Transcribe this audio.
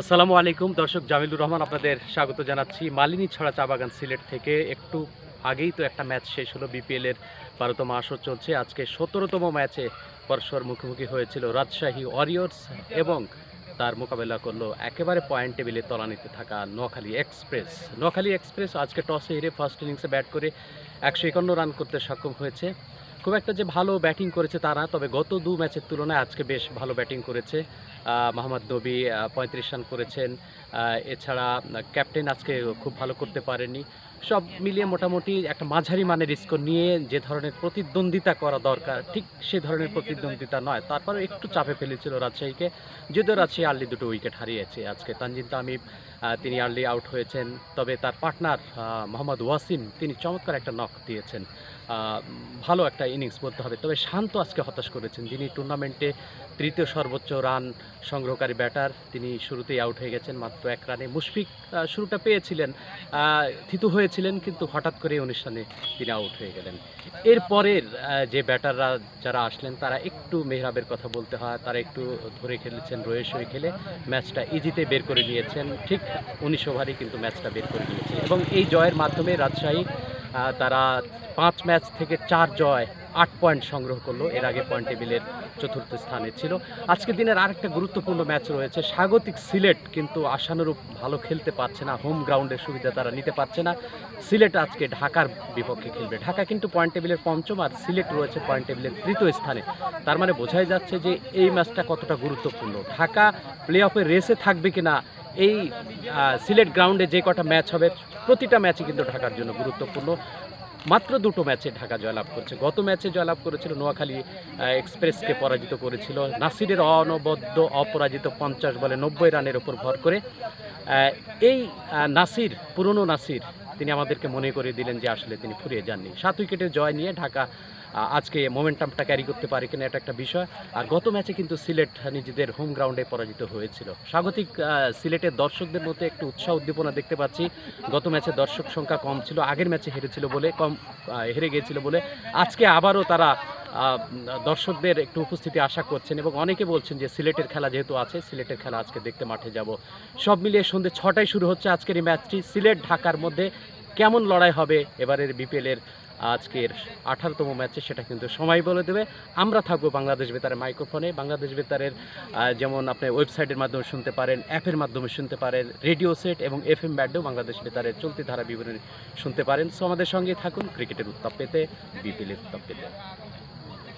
আসসালামু আলাইকুম দর্শক, জামিলুর রহমান আপনাদের স্বাগত জানাচ্ছি মালিনী ছড়া চা বাগান সিলেট থেকে। একটু আগেই তো একটা ম্যাচ শেষ হলো, বিপিএল এর 12তম আসর চলছে। আজকে 17তম ম্যাচে পরস্পর মুখোমুখি হয়েছিল রাজশাহী ওয়ারিয়র্স এবং তার মোকাবেলা করলো একেবারে পয়েন্ট টেবিলে তলানিতে থাকা নোয়াখালী এক্সপ্রেস। নোয়াখালী এক্সপ্রেস আজকে টসে হেরে ফার্স্ট ইনিংসে ব্যাট করে 151 রান করতে সক্ষম হয়েছে। খুব একটা যে ভালো ব্যাটিং করেছে তা না, তবে গত দু ম্যাচের তুলনায় আজকে বেশ ভালো ব্যাটিং করেছে। মোহাম্মদ নবী 35 রান করেছেন। এছাড়া ক্যাপ্টেন আজকে খুব ভালো করতে পারেননি। সব মিলিয়ে মোটামুটি একটা মাঝারি মানের স্কোর নিয়ে যে ধরনের প্রতিদ্বন্দ্বিতা করা দরকার, ঠিক সে ধরনের প্রতিদ্বন্দ্বিতা নয়। তারপরেও একটু চাপে ফেলেছিল রাজশাহীকে, যদিও রাজশাহী আর্লি দুটো উইকেট হারিয়েছে আজকে। তানজিম তামিম তিনি আর্লি আউট হয়েছেন, তবে তার পার্টনার মোহাম্মদ ওয়াসিম তিনি চমৎকার একটা নক দিয়েছেন। ভালো একটা ইনিংস বলতে হবে। তবে শান্ত আজকে হতাশ করেছেন, যিনি টুর্নামেন্টে তৃতীয় সর্বোচ্চ রান সংগ্রহকারী ব্যাটার, তিনি শুরুতেই আউট হয়ে গেছেন মাত্র 1 রানে। মুশফিক শুরুটা পেয়েছিলেন, থিতু হয়েছিলেন, কিন্তু হঠাৎ করে 19 রানে তিনি আউট হয়ে গেলেন। এরপরের যে ব্যাটাররা যারা আসলেন তারা একটু মেহরাবের কথা বলতে হয়, তারা একটু ধরে খেলেছেন, রয়ে সয়ে খেলে ম্যাচটা ইজিতে বের করে নিয়েছেন। ঠিক 19 ওভারেই কিন্তু ম্যাচটা বের করে নিয়েছে এবং এই জয়ের মাধ্যমে রাজশাহী তারা 5 ম্যাচ থেকে 4 জয়, 8 পয়েন্ট সংগ্রহ করলো। এর আগে পয়েন্ট টেবিলের চতুর্থ স্থানে ছিল। আজকের দিনের আরেকটা গুরুত্বপূর্ণ ম্যাচ রয়েছে। স্বাগতিক সিলেট কিন্তু আশানুরূপ ভালো খেলতে পারছে না, হোম গ্রাউন্ডের সুবিধা তারা নিতে পারছে না। সিলেট আজকে ঢাকার বিপক্ষে খেলবে। ঢাকা কিন্তু পয়েন্ট টেবিলের পঞ্চম আর সিলেট রয়েছে পয়েন্ট টেবিলের তৃতীয় স্থানে। তার মানে বোঝাই যাচ্ছে যে এই ম্যাচটা কতটা গুরুত্বপূর্ণ। ঢাকা প্লে অফের রেসে থাকবে কিনা, এই সিলেট গ্রাউন্ডে যে কটা ম্যাচ হবে প্রতিটা ম্যাচই কিন্তু ঢাকার জন্য গুরুত্বপূর্ণ। মাত্র দুটো ম্যাচে ঢাকা জয়লাভ করেছে। গত ম্যাচে জয়লাভ করেছিল নোয়াখালী এক্সপ্রেসকে পরাজিত করেছিল নাসিরের অনবদ্য অপরাজিত 50 বলে 90 রানের ওপর ভর করে। এই নাসির, পুরনো নাসির, তিনি আমাদেরকে মনে করিয়ে দিলেন যে আসলে তিনি ফুরিয়ে যাননি। 7 উইকেটের জয় নিয়ে ঢাকা আজকে মোমেন্টামটা ক্যারি করতে পারে কিনা এটা একটা বিষয়। আর গত ম্যাচে কিন্তু সিলেট নিজেদের হোম গ্রাউন্ডে পরাজিত হয়েছিল। স্বাগতিক সিলেটের দর্শকদের মধ্যে একটু উৎসাহ উদ্দীপনা দেখতে পাচ্ছি। গত ম্যাচে দর্শক সংখ্যা কম ছিল, আগের ম্যাচে হেরেছিল বলে হেরে গিয়েছিল বলে আজকে আবারও তারা দর্শকদের একটু উপস্থিতি আশা করছেন এবং অনেকে বলছেন যে সিলেটের খেলা যেহেতু আছে, সিলেটের খেলা আজকে দেখতে মাঠে যাব। সব মিলিয়ে সন্ধ্যে 6টায় শুরু হচ্ছে আজকের এই ম্যাচটি। সিলেট ঢাকার মধ্যে কেমন লড়াই হবে এবারের বিপিএলের আজকের 18তম ম্যাচে, সেটা কিন্তু সময় বলে দেবে। আমরা থাকবো বাংলাদেশ বেতারের মাইক্রোফোনে। বাংলাদেশ বেতারের যেমন আপনি ওয়েবসাইটের মাধ্যমে শুনতে পারেন, অ্যাপের মাধ্যমে শুনতে পারেন, রেডিও সেট এবং এফএম ব্যান্ডেও বাংলাদেশ বেতারের চলতি ধারা বিবরণী শুনতে পারেন। সো আমাদের সঙ্গে থাকুন ক্রিকেটের উত্তাপ পেতে, বিপিএলের উত্তাপ পেতে।